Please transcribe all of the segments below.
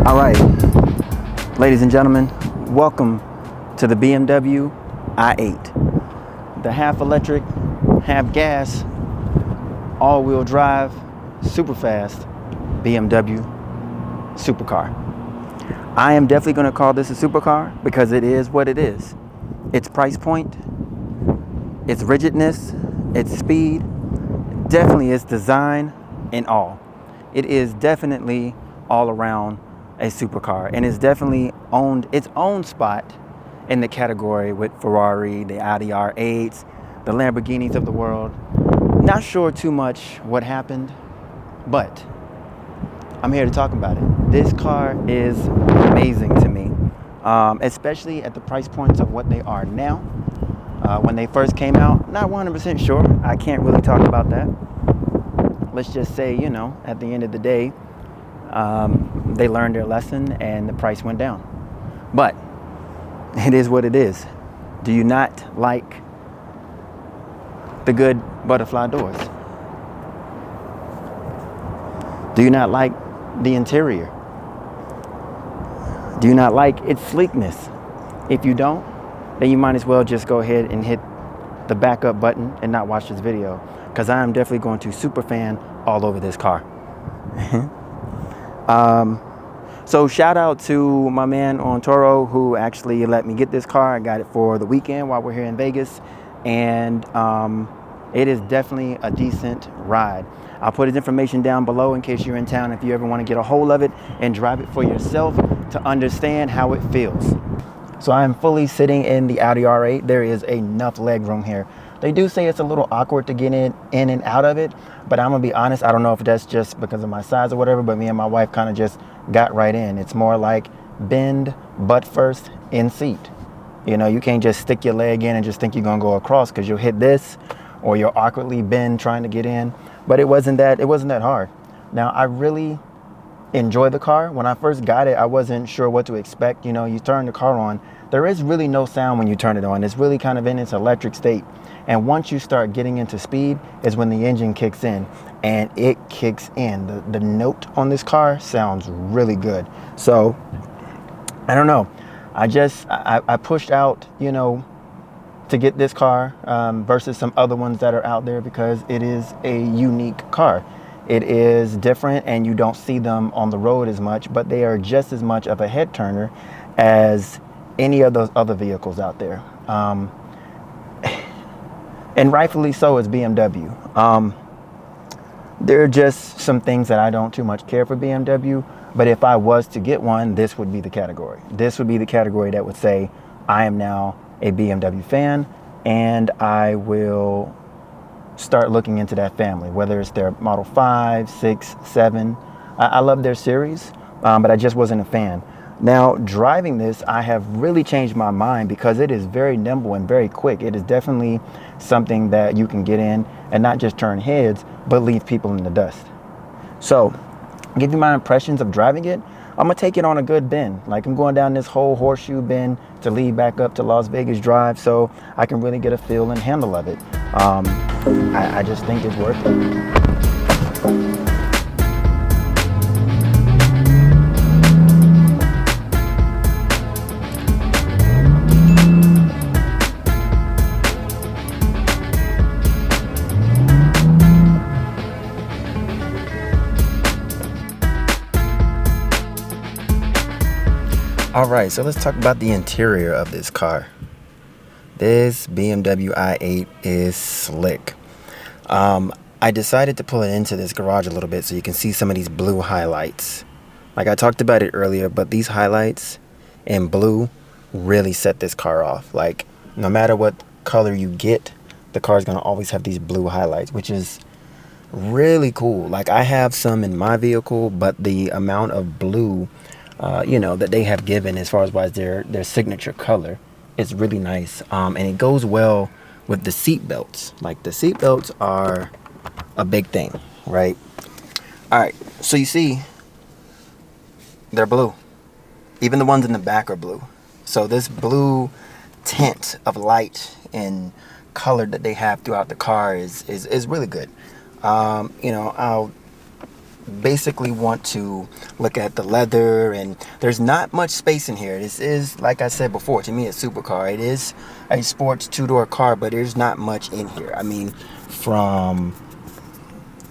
All right, ladies and gentlemen, welcome to the BMW i8, the half electric, half gas, all-wheel drive, super fast BMW supercar. I am definitely going to call this a supercar because it is what it is. Its price point, its rigidness, its speed, definitely its design and all. It is definitely all around a supercar, and it's definitely owned its own spot in the category with Ferrari, the Audi R8s, the Lamborghinis of the world. Not sure too much what happened, but I'm here to talk about it. This car is amazing to me, especially at the price points of what they are now. When they first came out, not 100% sure. I can't really talk about that. Let's just say, you know, at the end of the day, they learned their lesson and the price went down. But it is what it is. Do you not like the good butterfly doors? Do you not like the interior? Do you not like its sleekness? If you don't, then you might as well just go ahead and hit the backup button and not watch this video, because I am definitely going to super fan all over this car. So shout out to my man on Toro who actually let me get this car. I got it for the weekend while we're here in Vegas, and it is definitely a decent ride. I'll put his information down below in case you're in town, if you ever want to get a hold of it and drive it for yourself to understand how it feels. So I am fully sitting in the Audi R8. There is enough leg room here. They do say it's a little awkward to get in and out of it, but I'm gonna be honest, I don't know if that's just because of my size or whatever, but me and my wife kind of just got right in. It's more like bend butt first in seat. You know, you can't just stick your leg in and just think you're gonna go across, because you'll hit this or you'll awkwardly bend trying to get in. But it wasn't that hard. Now, I really enjoy the car. When I first got it, I wasn't sure what to expect. You know, you turn the car on, there is really no sound when you turn it on. It's really kind of in its electric state. And once you start getting into speed is when the engine kicks in, and it kicks in. The note on this car sounds really good. So I don't know. I pushed out, you know, to get this car versus some other ones that are out there, because it is a unique car. It is different, and you don't see them on the road as much, but they are just as much of a head turner as any of those other vehicles out there. And rightfully so is BMW. There are just some things that I don't too much care for BMW, but if I was to get one, this would be the category. This would be the category that would say, I am now a BMW fan, and I will start looking into that family, whether it's their Model 5, 6, 7. I love their series, but I just wasn't a fan. Now, driving this, I have really changed my mind, because it is very nimble and very quick. It is definitely something that you can get in and not just turn heads, but leave people in the dust. So, give you my impressions of driving it. I'm gonna take it on a good bend. Like, I'm going down this whole horseshoe bend to lead back up to Las Vegas Drive, so I can really get a feel and handle of it. I just think it's worth it. All right, so let's talk about the interior of this car. This BMW i8 is slick. I decided to pull it into this garage a little bit so you can see some of these blue highlights. Like I talked about it earlier, but these highlights in blue really set this car off. Like, no matter what color you get, the car is going to always have these blue highlights, which is really cool. Like, I have some in my vehicle, but the amount of blue you know, that they have given as far as their signature color is really nice, and it goes well with the seat belts. Like, the seat belts are a big thing, right? All right, so you see they're blue. Even the ones in the back are blue. So this blue tint of light and color that they have throughout the car is really good. You know, I'll basically want to look at the leather, and there's not much space in here. This is, like I said before, to me a supercar. It is a sports two-door car, but there's not much in here. I mean,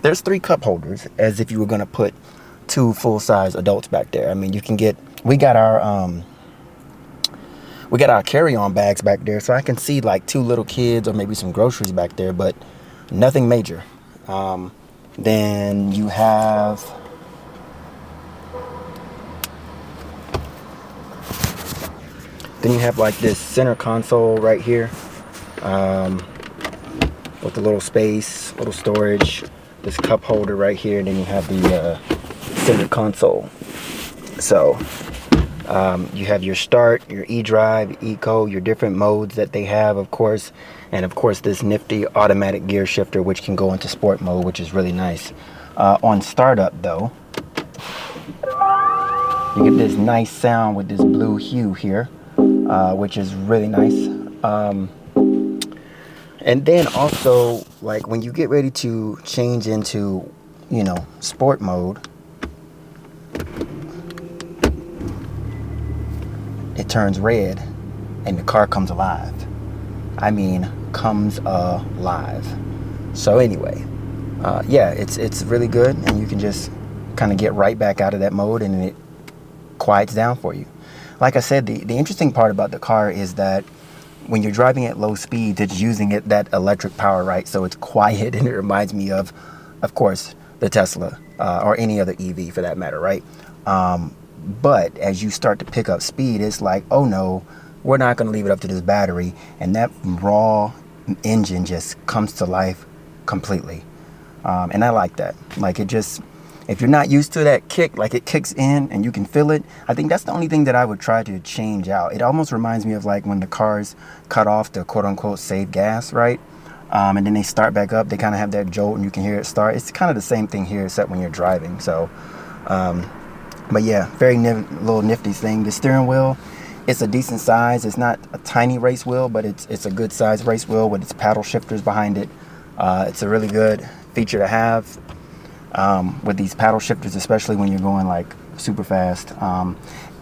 there's 3 cup holders, as if you were going to put 2 full-size adults back there. I mean, we got our carry-on bags back there, so I can see like 2 little kids or maybe some groceries back there, but nothing major. Then you have like this center console right here, with a little space, little storage, this cup holder right here, and then you have the center console. So you have your start, your e-drive, eco, your different modes that they have, of course, and of course this nifty automatic gear shifter, which can go into sport mode, which is really nice. On startup though, you get this nice sound with this blue hue here, which is really nice. And then also, like when you get ready to change into, you know, sport mode, it turns red and the car comes alive. I mean, comes alive. So anyway, yeah, it's really good, and you can just kind of get right back out of that mode and it quiets down for you. Like I said, the interesting part about the car is that when you're driving at low speeds, it's using that electric power, right? So it's quiet, and it reminds me of course, the Tesla, or any other EV for that matter, right? But as you start to pick up speed, it's like, oh no, we're not going to leave it up to this battery, and that raw engine just comes to life completely. And I like that. Like, it just, if you're not used to that kick, like it kicks in and you can feel it, I think that's the only thing that I would try to change out. It almost reminds me of like when the cars cut off to quote unquote save gas, right? And then they start back up, they kind of have that jolt and you can hear it start. It's kind of the same thing here, except when you're driving. So, but yeah, very little nifty thing. The steering wheel, it's a decent size. It's not a tiny race wheel, but it's a good size race wheel with its paddle shifters behind it. It's a really good feature to have, with these paddle shifters, especially when you're going like super fast.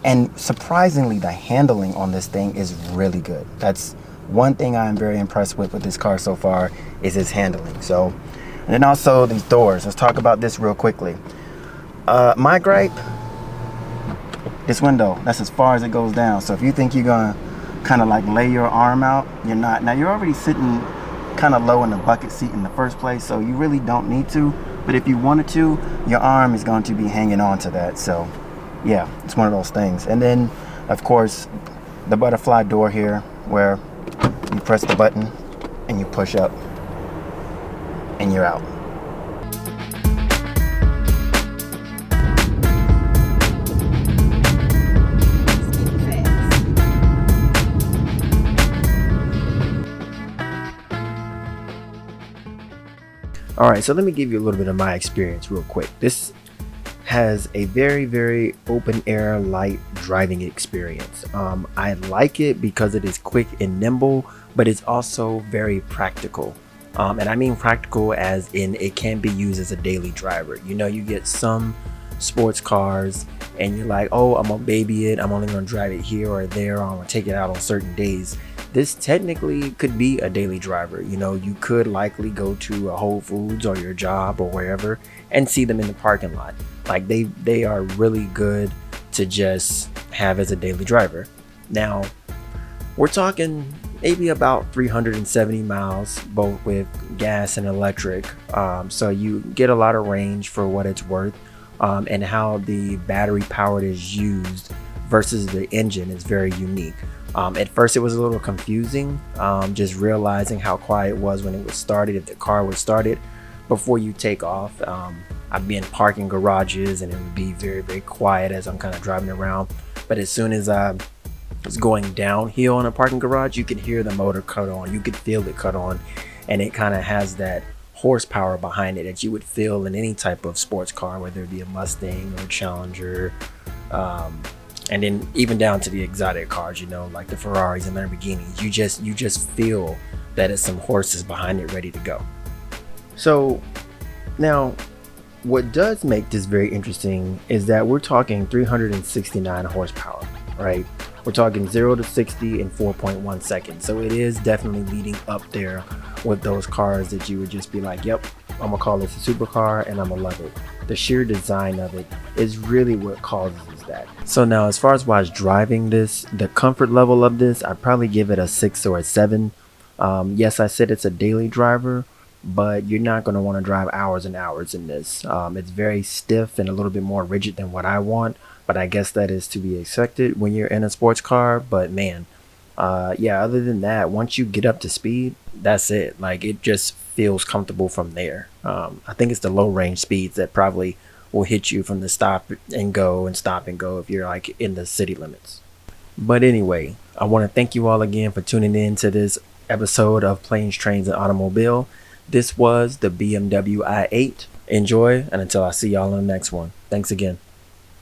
And surprisingly, the handling on this thing is really good. That's one thing I'm very impressed with this car so far, is its handling. So, and then also these doors. Let's talk about this real quickly. My gripe, this window, that's as far as it goes down. So if you think you're gonna kind of like lay your arm out, you're not. Now you're already sitting kind of low in the bucket seat in the first place, so you really don't need to. But if you wanted to, your arm is going to be hanging on to that. So yeah, it's one of those things. And then of course the butterfly door here, where you press the button and you push up and you're out. All right, so let me give you a little bit of my experience real quick. This has a very, very open air light driving experience. I like it because it is quick and nimble, but it's also very practical. And I mean practical as in it can be used as a daily driver. You know, you get some sports cars and you're like, oh, I'm gonna baby it, I'm only gonna drive it here or there, or I'm gonna take it out on certain days. This technically could be a daily driver. You know, you could likely go to a Whole Foods or your job or wherever and see them in the parking lot. Like they are really good to just have as a daily driver. Now, we're talking maybe about 370 miles, both with gas and electric. So you get a lot of range for what it's worth, and how the battery powered is used versus the engine is very unique. At first it was a little confusing, just realizing how quiet it was when it was started, if the car was started before you take off. I'd be in parking garages and it would be very, very quiet as I'm kind of driving around. But as soon as I was going downhill in a parking garage, you could hear the motor cut on, you could feel it cut on, and it kind of has that horsepower behind it that you would feel in any type of sports car, whether it be a Mustang or a Challenger. And then even down to the exotic cars, you know, like the Ferraris and Lamborghinis, you just feel that it's some horses behind it ready to go. So now What does make this very interesting is that we're talking 369 horsepower, right? We're talking 0 to 60 in 4.1 seconds. So it is definitely leading up there with those cars that you would just be like, yep, I'm gonna call this a supercar and I'm gonna love it. The sheer design of it is really what causes that. So now, as far as why I was driving this, the comfort level of this, I'd probably give it a 6 or a 7. Yes, I said it's a daily driver, but you're not going to want to drive hours and hours in this. It's very stiff and a little bit more rigid than what I want, but I guess that is to be expected when you're in a sports car. But man, yeah, other than that, once you get up to speed, that's it. Like, it just feels comfortable from there. I think it's the low range speeds that probably will hit you from the stop and go and stop and go if you're like in the city limits. But anyway, I want to thank you all again for tuning in to this episode of Planes, Trains, and Automobile. This was the BMW i8. Enjoy, and until I see y'all in the next one. Thanks again.